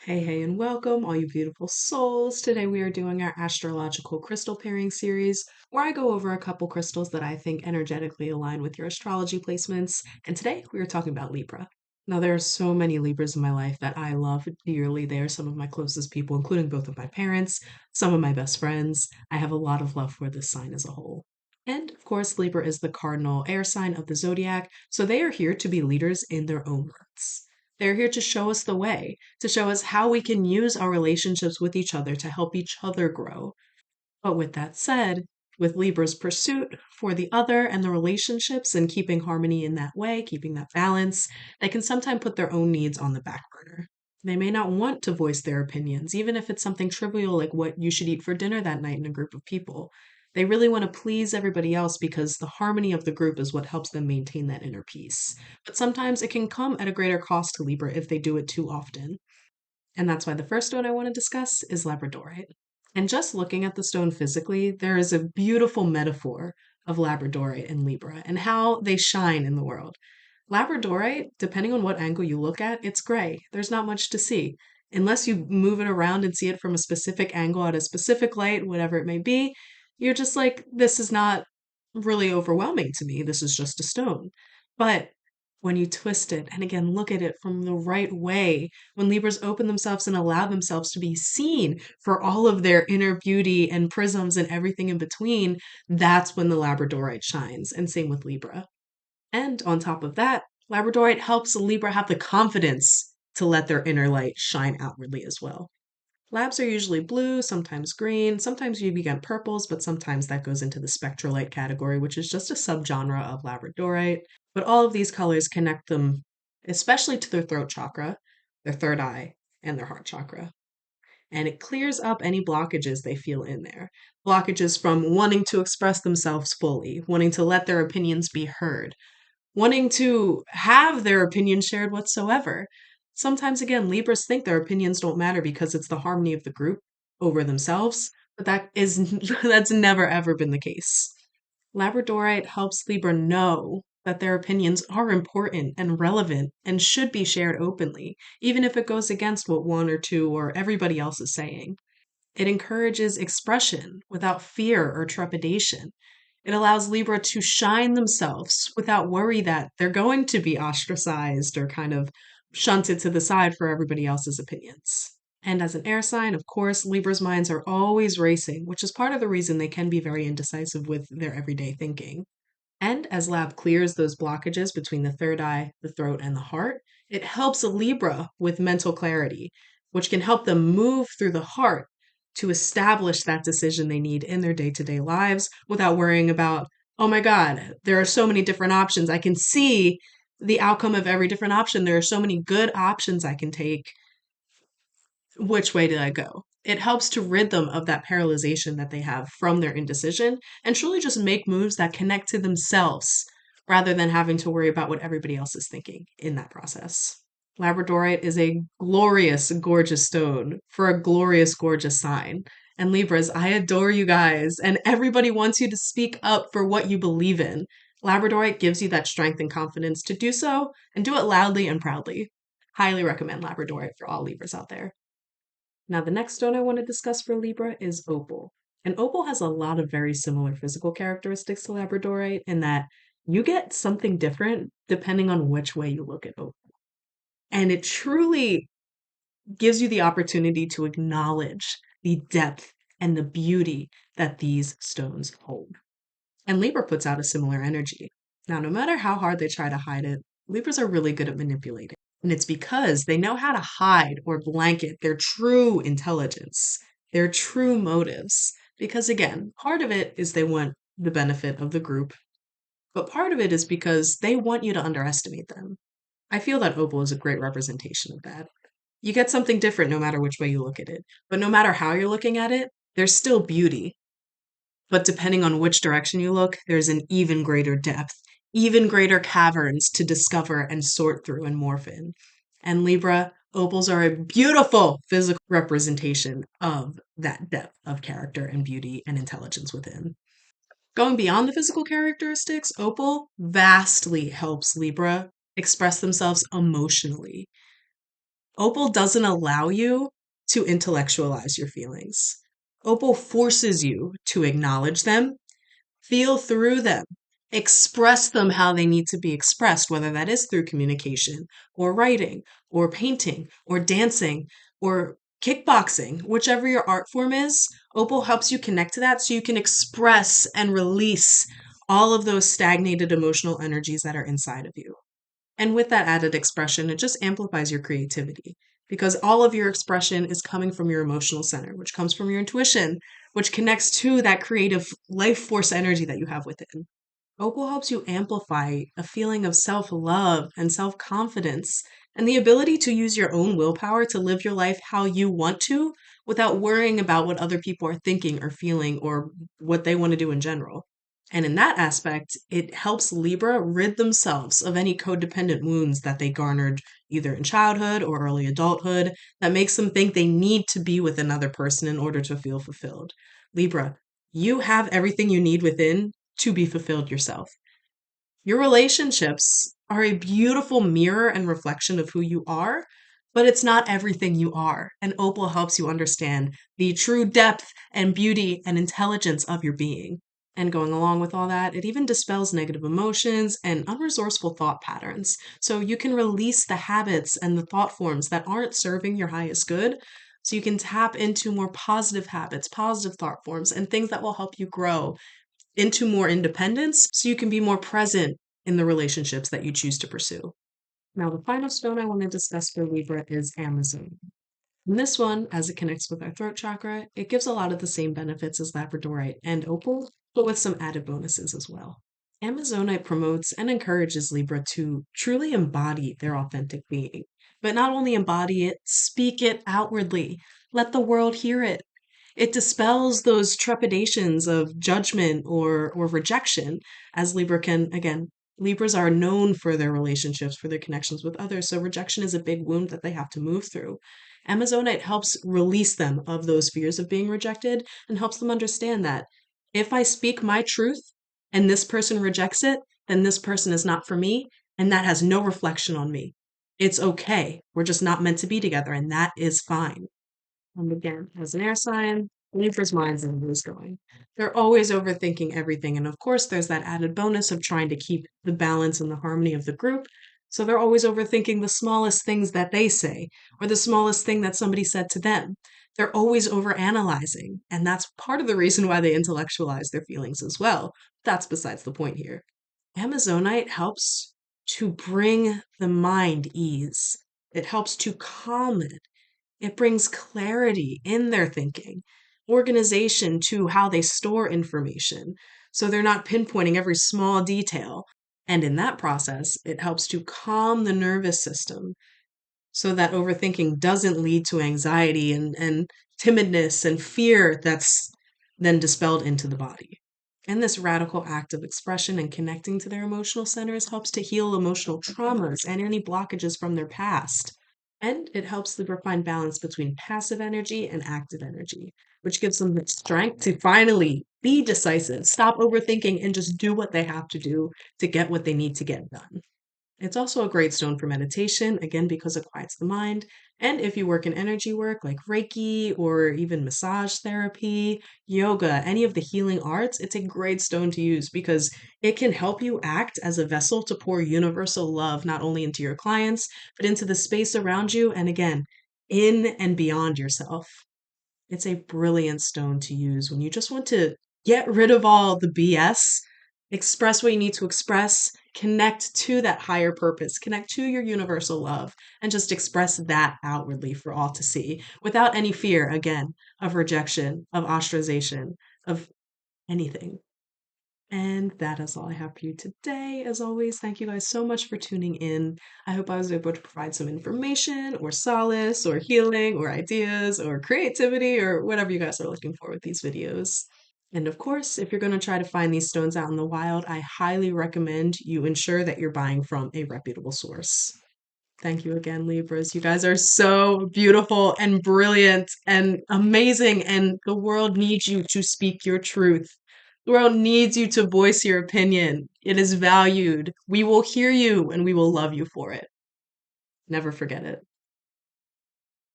Hey, hey, and welcome, all you beautiful souls. Today we are doing our astrological crystal pairing series where I go over a couple crystals that I think energetically align with your astrology placements. And today we are talking about Libra. Now, there are so many Libras in my life that I love dearly. They are some of my closest people, including both of my parents, some of my best friends. I have a lot of love for this sign as a whole. And of course, Libra is the cardinal air sign of the zodiac, so they are here to be leaders in their own months. They're here to show us the way, to show us how we can use our relationships with each other to help each other grow. But with that said, with Libra's pursuit for the other and the relationships and keeping harmony in that way, keeping that balance, they can sometimes put their own needs on the back burner. They may not want to voice their opinions, even if it's something trivial like what you should eat for dinner that night in a group of people. They really want to please everybody else because the harmony of the group is what helps them maintain that inner peace. But sometimes it can come at a greater cost to Libra if they do it too often. And that's why the first stone I want to discuss is Labradorite. And just looking at the stone physically, there is a beautiful metaphor of Labradorite and Libra and how they shine in the world. Labradorite, depending on what angle you look at, it's gray. There's not much to see. Unless you move it around and see it from a specific angle at a specific light, whatever it may be, you're just like, this is not really overwhelming to me. This is just a stone. But when you twist it and again look at it from the right way, when Libras open themselves and allow themselves to be seen for all of their inner beauty and prisms and everything in between, that's when the Labradorite shines. And same with Libra. And on top of that, Labradorite helps Libra have the confidence to let their inner light shine outwardly as well. Labs are usually blue, sometimes green, sometimes you get purples, but sometimes that goes into the spectralite category, which is just a subgenre of Labradorite. But all of these colors connect them, especially to their throat chakra, their third eye, and their heart chakra. And it clears up any blockages they feel in there. Blockages from wanting to express themselves fully, wanting to let their opinions be heard, wanting to have their opinion shared whatsoever. Sometimes, again, Libras think their opinions don't matter because it's the harmony of the group over themselves, but that's never ever been the case. Labradorite helps Libra know that their opinions are important and relevant and should be shared openly, even if it goes against what one or two or everybody else is saying. It encourages expression without fear or trepidation. It allows Libra to shine themselves without worry that they're going to be ostracized or kind of shunted to the side for everybody else's opinions. And as an air sign, of course, Libra's minds are always racing, which is part of the reason they can be very indecisive with their everyday thinking. And as Lab clears those blockages between the third eye, the throat, and the heart, it helps a Libra with mental clarity, which can help them move through the heart to establish that decision they need in their day to day lives without worrying about, oh my God, there are so many different options. I can see the outcome of every different option. There are so many good options I can take. Which way did I go? It helps to rid them of that paralyzation that they have from their indecision and truly just make moves that connect to themselves rather than having to worry about what everybody else is thinking in that process. Labradorite is a glorious, gorgeous stone for a glorious, gorgeous sign. And Libras, I adore you guys, and everybody wants you to speak up for what you believe in. Labradorite gives you that strength and confidence to do so and do it loudly and proudly. Highly recommend Labradorite for all Libras out there. Now, the next stone I want to discuss for Libra is opal. And opal has a lot of very similar physical characteristics to Labradorite in that you get something different depending on which way you look at opal. And it truly gives you the opportunity to acknowledge the depth and the beauty that these stones hold. And Libra puts out a similar energy. Now, no matter how hard they try to hide it, Libras are really good at manipulating. And it's because they know how to hide or blanket their true intelligence, their true motives. Because again, part of it is they want the benefit of the group, but part of it is because they want you to underestimate them. I feel that Opal is a great representation of that. You get something different no matter which way you look at it. But no matter how you're looking at it, there's still beauty. But depending on which direction you look, there's an even greater depth, even greater caverns to discover and sort through and morph in. And Libra, opals are a beautiful physical representation of that depth of character and beauty and intelligence within. Going beyond the physical characteristics, opal vastly helps Libra express themselves emotionally. Opal doesn't allow you to intellectualize your feelings. Opal forces you to acknowledge them, feel through them, express them how they need to be expressed, whether that is through communication or writing or painting or dancing or kickboxing, whichever your art form is. Opal helps you connect to that so you can express and release all of those stagnated emotional energies that are inside of you. And with that added expression, it just amplifies your creativity because all of your expression is coming from your emotional center, which comes from your intuition, which connects to that creative life force energy that you have within. Opal helps you amplify a feeling of self love and self confidence and the ability to use your own willpower to live your life how you want to without worrying about what other people are thinking or feeling or what they want to do in general. And in that aspect, it helps Libra rid themselves of any codependent wounds that they garnered either in childhood or early adulthood that makes them think they need to be with another person in order to feel fulfilled. Libra, you have everything you need within to be fulfilled yourself. Your relationships are a beautiful mirror and reflection of who you are, but it's not everything you are. And Opal helps you understand the true depth and beauty and intelligence of your being. And going along with all that, it even dispels negative emotions and unresourceful thought patterns. So you can release the habits and the thought forms that aren't serving your highest good. So you can tap into more positive habits, positive thought forms, and things that will help you grow into more independence so you can be more present in the relationships that you choose to pursue. Now, the final stone I want to discuss for Libra is Amazon. And this one, as it connects with our throat chakra, it gives a lot of the same benefits as Labradorite and Opal, but with some added bonuses as well. Amazonite promotes and encourages Libra to truly embody their authentic being, but not only embody it, speak it outwardly. Let the world hear it. It dispels those trepidations of judgment or rejection, as Libra can, again, Libras are known for their relationships, for their connections with others. So rejection is a big wound that they have to move through. Amazonite helps release them of those fears of being rejected and helps them understand that if I speak my truth and this person rejects it, then this person is not for me, and that has no reflection on me. It's okay. We're just not meant to be together, and that is fine. And again, as an air sign, Libra's mind's always going. They're always overthinking everything. And of course, there's that added bonus of trying to keep the balance and the harmony of the group. So they're always overthinking the smallest things that they say or the smallest thing that somebody said to them. They're always overanalyzing. And that's part of the reason why they intellectualize their feelings as well. That's besides the point here. Amazonite helps to bring the mind ease. It helps to calm it. It brings clarity in their thinking, organization to how they store information. So they're not pinpointing every small detail. And in that process, it helps to calm the nervous system so that overthinking doesn't lead to anxiety and timidness and fear that's then dispelled into the body. And this radical act of expression and connecting to their emotional centers helps to heal emotional traumas and any blockages from their past. And it helps Libra find balance between passive energy and active energy, which gives them the strength to finally be decisive, stop overthinking, and just do what they have to do to get what they need to get done. It's also a great stone for meditation, again, because it quiets the mind. And if you work in energy work like Reiki or even massage therapy, yoga, any of the healing arts, it's a great stone to use because it can help you act as a vessel to pour universal love not only into your clients, but into the space around you. And again, in and beyond yourself. It's a brilliant stone to use when you just want to get rid of all the BS, express what you need to express, connect to that higher purpose, connect to your universal love, and just express that outwardly for all to see without any fear, again, of rejection, of ostracization, of anything. And that is all I have for you today. As always, thank you guys so much for tuning in. I hope I was able to provide some information or solace or healing or ideas or creativity or whatever you guys are looking for with these videos. And of course, if you're going to try to find these stones out in the wild, I highly recommend you ensure that you're buying from a reputable source. Thank you again, Libras. You guys are so beautiful and brilliant and amazing, and the world needs you to speak your truth. The world needs you to voice your opinion. It is valued. We will hear you and we will love you for it. Never forget it.